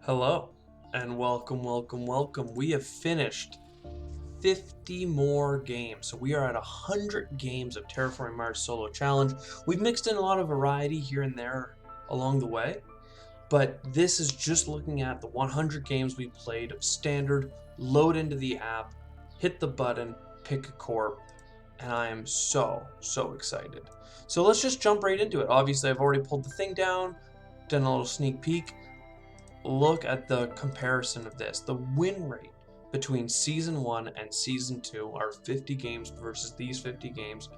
Hello and welcome. We have finished 50 more games. So we are at 100 games of Terraforming Mars Solo Challenge. We've mixed in a lot of variety here and there along the way, but this is just looking at the 100 games we played of standard, load into the app, hit the button, pick a corp, and I am so excited. So let's just jump right into it. Obviously, I've already pulled the thing down, done a little sneak peek. Look at the comparison of this. The win rate between Season 1 and Season 2, our 50 games versus these 50 games,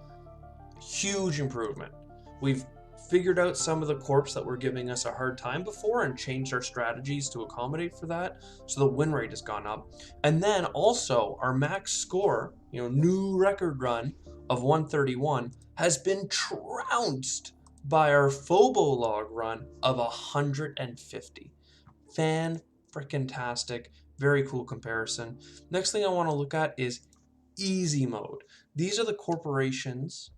huge improvement. We've figured out some of the corps that were giving us a hard time before and changed our strategies to accommodate for that, so the win rate has gone up. And then also our max score, new record run of 131 has been trounced by our Phobo log run of 150. Fan-frickin-tastic. Very cool comparison. Next thing I want to look at is easy mode. These are the corporations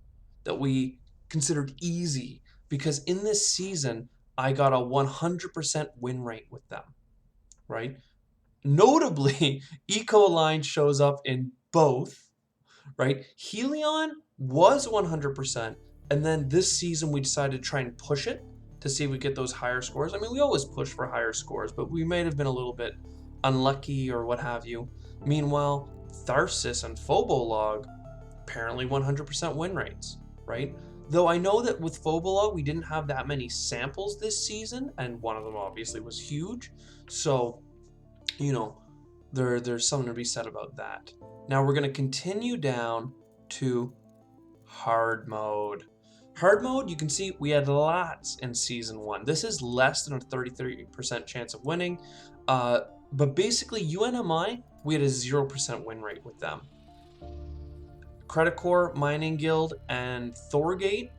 that we considered easy because in this season, I got a 100% win rate with them, right? Notably, Ecoline shows up in both, right? Helion was 100%, and then this season we decided to try and push it to see if we get those higher scores. I mean, we always push for higher scores, but we may have been a little bit unlucky or what have you. Meanwhile, Tharsis and Phobolog, apparently 100% win rates, right? Though I know that with Phobolog, we didn't have that many samples this season, and one of them obviously was huge. So, there's something to be said about that. Now we're going to continue down to hard mode. Hard mode, you can see we had lots in Season 1. This is less than a 33% chance of winning. But basically, UNMI, we had a 0% win rate with them. Credit Corps, Mining Guild, and Thorgate,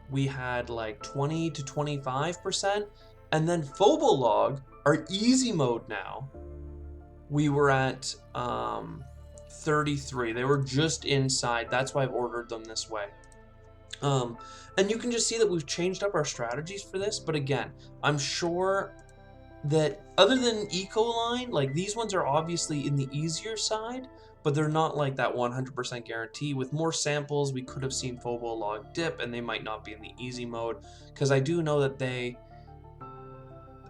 we had like 20 to 25%. And then Phobolog, our easy mode now, we were at 33. They were just inside. That's why I've ordered them this way. And you can just see that we've changed up our strategies for this. But again, I'm sure that other than Ecoline, like these ones are obviously in the easier side, but they're not like that 100% guarantee. With more samples, we could have seen Phobolog dip, and they might not be in the easy mode, because I do know that they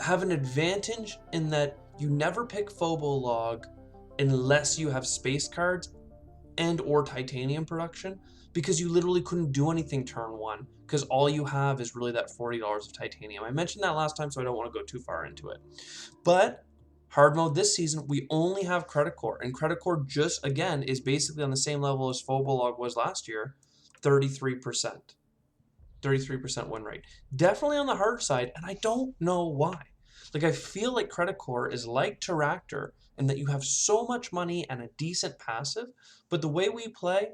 have an advantage in that you never pick Phobolog unless you have space cards and or titanium production, because you literally couldn't do anything turn one because all you have is really that $40 of titanium. I mentioned that last time, so I don't want to go too far into it. But hard mode this season, we only have Credit Corps, and Credit Corps just, again, is basically on the same level as Phobolog was last year, 33%. 33% win rate. Definitely on the hard side, and I don't know why. Like, I feel like Credit Corps is like Terractor in that you have so much money and a decent passive, but the way we play,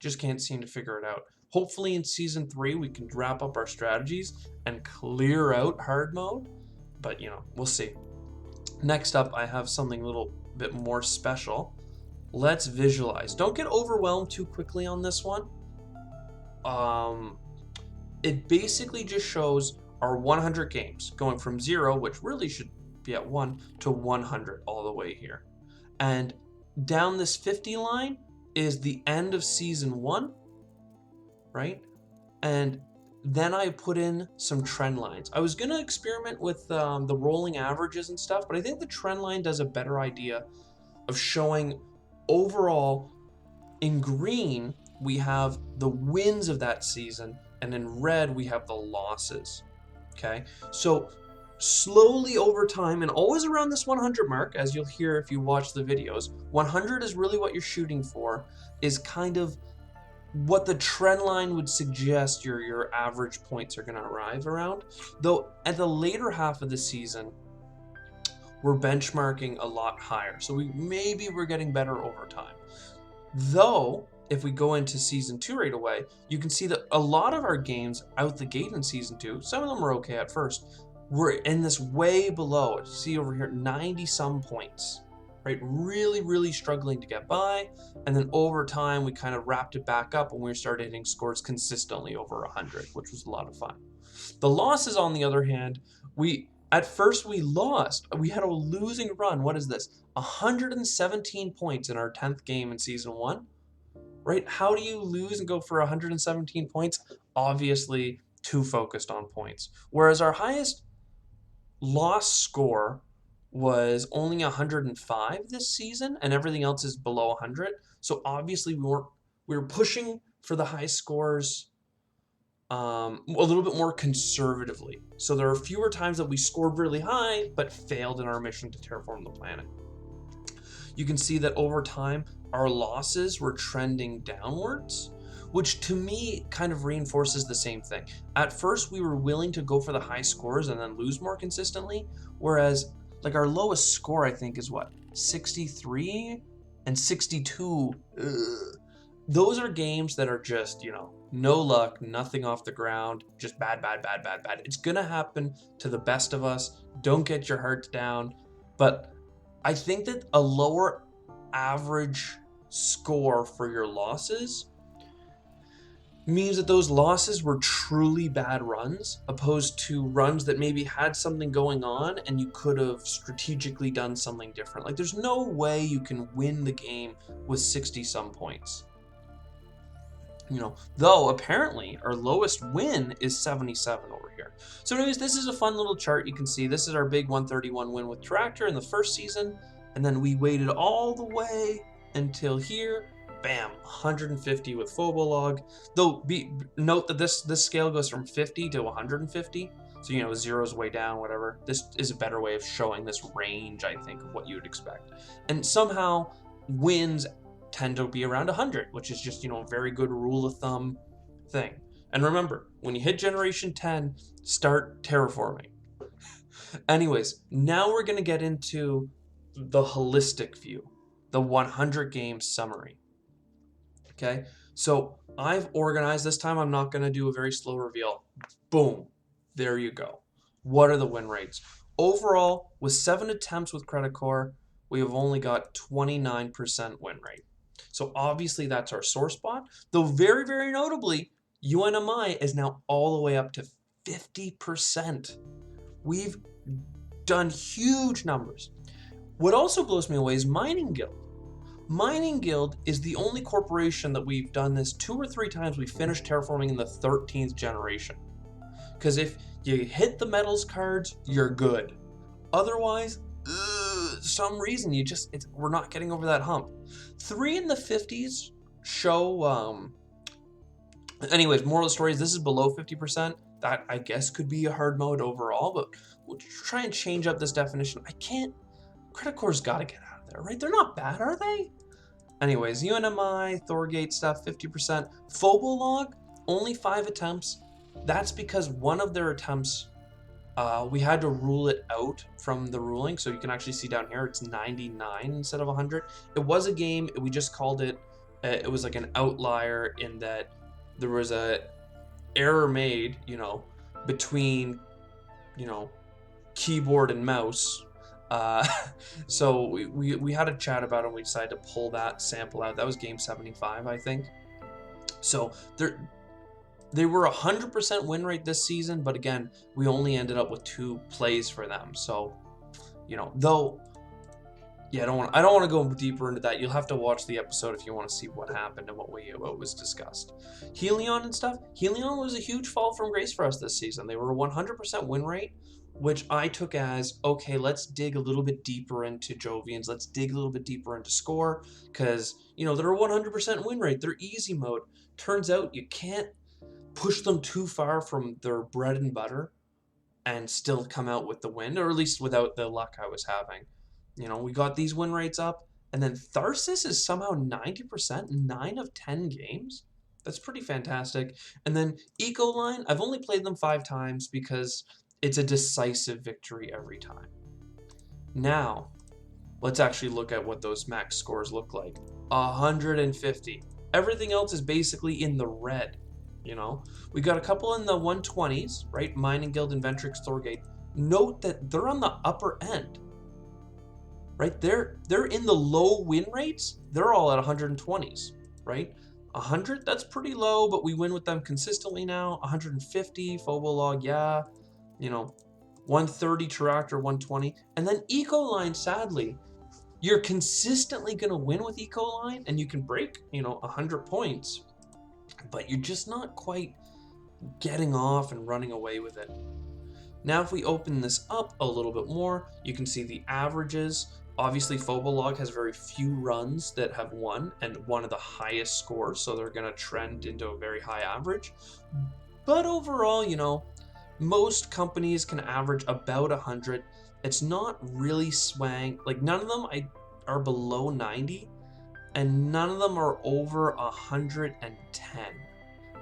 just can't seem to figure it out. Hopefully in Season 3 we can wrap up our strategies and clear out hard mode, but we'll see. Next up, I have something a little bit more special. Let's visualize. Don't get overwhelmed too quickly on this one. It basically just shows our 100 games going from 0, which really should be at 1, to 100 all the way here. And down this 50 line is the end of Season 1, right? And then I put in some trend lines. I was going to experiment with the rolling averages and stuff, but I think the trend line does a better idea of showing overall. In green, we have the wins of that season, and in red, we have the losses. Okay, so slowly over time, and always around this 100 mark, as you'll hear if you watch the videos, 100 is really what you're shooting for, is kind of what the trend line would suggest your average points are going to arrive around. Though at the later half of the season, we're benchmarking a lot higher. So we're getting better over time. Though, if we go into Season 2 right away, you can see that a lot of our games out the gate in Season 2, some of them were okay at first, we're in this way below. You see over here, 90 some points, right? Really struggling to get by. And then over time, we kind of wrapped it back up and we started hitting scores consistently over 100, which was a lot of fun. The losses, on the other hand, At first we lost. We had a losing run. What is this? 117 points in our 10th game in season 1. Right? How do you lose and go for 117 points? Obviously, too focused on points. Whereas our highest loss score was only 105 this season, and everything else is below 100. So obviously we were pushing for the high scores a little bit more conservatively. So there are fewer times that we scored really high but failed in our mission to terraform the planet. You can see that over time our losses were trending downwards, which to me kind of reinforces the same thing. At first we were willing to go for the high scores and then lose more consistently, whereas like our lowest score I think is what, 63 and 62. Those are games that are just, no luck, nothing off the ground, just bad. It's gonna happen to the best of us. Don't get your hearts down. But I think that a lower average score for your losses means that those losses were truly bad runs, opposed to runs that maybe had something going on and you could have strategically done something different. Like there's no way you can win the game with 60 some points. Though apparently our lowest win is 77 over here. So anyways, this is a fun little chart. You can see this is our big 131 win with Tractor in the first season, and then we waited all the way until here. Bam, 150 with Phobolog. Though note that this scale goes from 50 to 150. So zero's way down, whatever. This is a better way of showing this range, I think, of what you would expect. And somehow wins tend to be around 100, which is just, a very good rule of thumb thing. And remember, when you hit generation 10, start terraforming. Anyways, now we're going to get into the holistic view, the 100 game summary. Okay, so I've organized, this time I'm not going to do a very slow reveal. Boom, there you go. What are the win rates? Overall, with 7 attempts with Credit Core, we have only got 29% win rate. So obviously that's our sore spot, though very, very notably, UNMI is now all the way up to 50%. We've done huge numbers. What also blows me away is Mining Guild. Mining Guild is the only corporation that we've done this 2 or 3 times. We finished terraforming in the 13th generation. Because if you hit the metals cards, you're good. Otherwise, some reason we're not getting over that hump. 3 in the 50s show anyways, moral of the story is this is below 50%. That I guess could be a hard mode overall, but we'll try and change up this definition. Credit Core's gotta get out of there, right? They're not bad, are they? Anyways, UNMI, Thorgate stuff, 50%. Phobolog, only 5 attempts. That's because one of their attempts we had to rule it out from the ruling, so you can actually see down here it's 99 instead of 100. It was a game, we just called it, it was like an outlier in that there was a error made, between, keyboard and mouse. So we had a chat about it and we decided to pull that sample out. That was game 75, I think. So they were 100% win rate this season, but again, we only ended up with 2 plays for them. So, though, yeah, I don't want to go deeper into that. You'll have to watch the episode if you want to see what happened and what was discussed. Helion and stuff. Helion was a huge fall from grace for us this season. They were 100% win rate, which I took as, okay, let's dig a little bit deeper into Jovians. Let's dig a little bit deeper into score, because, they're a 100% win rate. They're easy mode. Turns out you can't push them too far from their bread and butter and still come out with the win, or at least without the luck I was having. We got these win rates up, and then Tharsis is somehow 90%, 9 of 10 games. That's pretty fantastic. And then Ecoline, I've only played them 5 times because it's a decisive victory every time. Now, let's actually look at what those max scores look like. 150. Everything else is basically in the red. We got a couple in the 120s, right? Mining Guild and Ventrix Thorgate. Note that they're on the upper end, right? They're in the low win rates. They're all at 120s, right? 100, that's pretty low, but we win with them consistently now. 150, Phobolog, yeah. 130 Tractor, 120. And then Ecoline, sadly, you're consistently going to win with Ecoline, and you can break, 100 points, but you're just not quite getting off and running away with it. Now, if we open this up a little bit more, you can see the averages. Obviously, Phobolog has very few runs that have won and one of the highest scores, so they're going to trend into a very high average. But overall, most companies can average about 100. It's not really swang. Like, none of them are below 90, and none of them are over 110,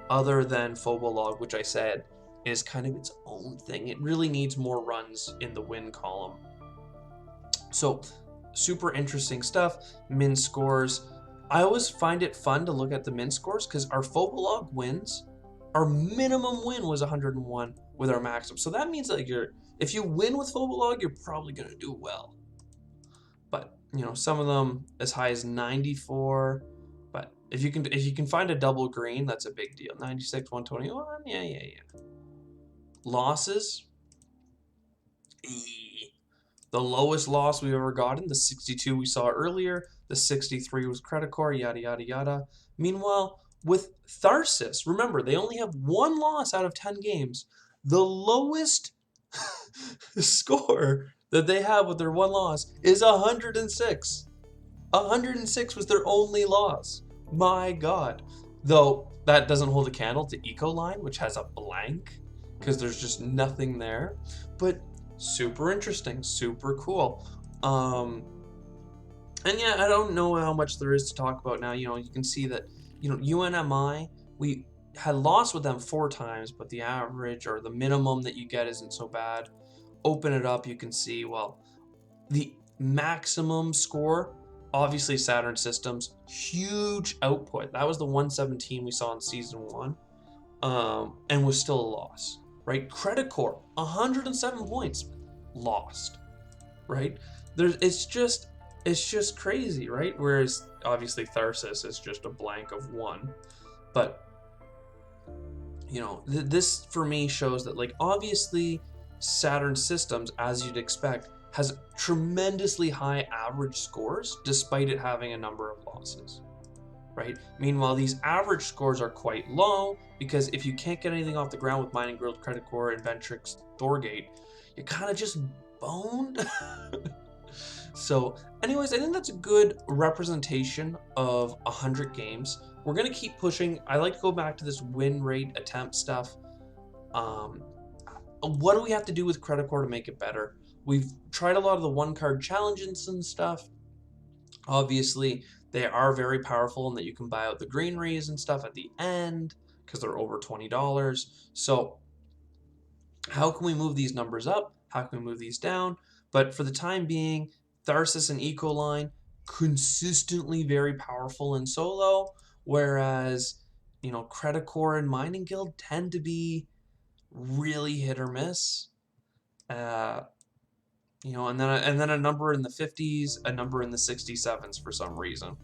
other than Phobolog, which I said is kind of its own thing. It really needs more runs in the win column. So, super interesting stuff. Min scores. I always find it fun to look at the min scores because our Phobolog wins, our minimum win was 101 with our maximum. So that means that if you win with Phobolog, you're probably going to do well. But, some of them as high as 94. But if you can find a double green, that's a big deal. 96, 121, yeah. Losses. The lowest loss we've ever gotten, the 62 we saw earlier, the 63 was Credit Core, yada, yada, yada. Meanwhile, with Tharsis, remember, they only have one loss out of 10 games. The lowest score that they have with their one loss is 106. 106 was their only loss. My God. Though, that doesn't hold a candle to Ecoline, which has a blank, because there's just nothing there. But super interesting, super cool. And yeah, I don't know how much there is to talk about now. You can see that, UNMI, we had lost with them 4 times, but the average or the minimum that you get isn't so bad. Open it up, you can see, well, the maximum score, obviously Saturn Systems, huge output. That was the 117 we saw in Season 1, and was still a loss. Right? Credit Core, 107 points, lost. Right? It's just crazy, right? Whereas obviously Tharsis is just a blank of 1. But this for me shows that, like, obviously Saturn Systems, as you'd expect, has tremendously high average scores despite it having a number of losses. Right? Meanwhile, these average scores are quite low because if you can't get anything off the ground with Mining Guild, Credit Core, Inventrix, Thorgate, you're kind of just boned. So, anyways, I think that's a good representation of 100 games. We're going to keep pushing. I like to go back to this win rate attempt stuff. What do we have to do with Credit Core to make it better? We've tried a lot of the one-card challenges and stuff. Obviously, they are very powerful in that you can buy out the greeneries and stuff at the end because they're over $20. So how can we move these numbers up? How can we move these down? But for the time being, Tharsis and Ecoline, consistently very powerful in solo, whereas, Credit Core and Mining Guild tend to be really hit or miss. And then a number in the 50s, a number in the 67s for some reason.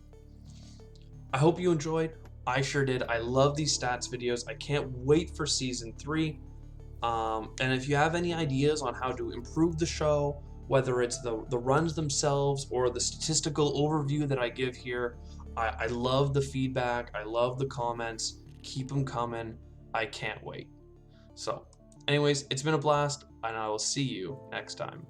I hope you enjoyed. I sure did. I love these stats videos. I can't wait for Season 3. And if you have any ideas on how to improve the show, whether it's the runs themselves or the statistical overview that I give here, I love the feedback. I love the comments. Keep them coming. I can't wait. So, anyways, it's been a blast, and I will see you next time.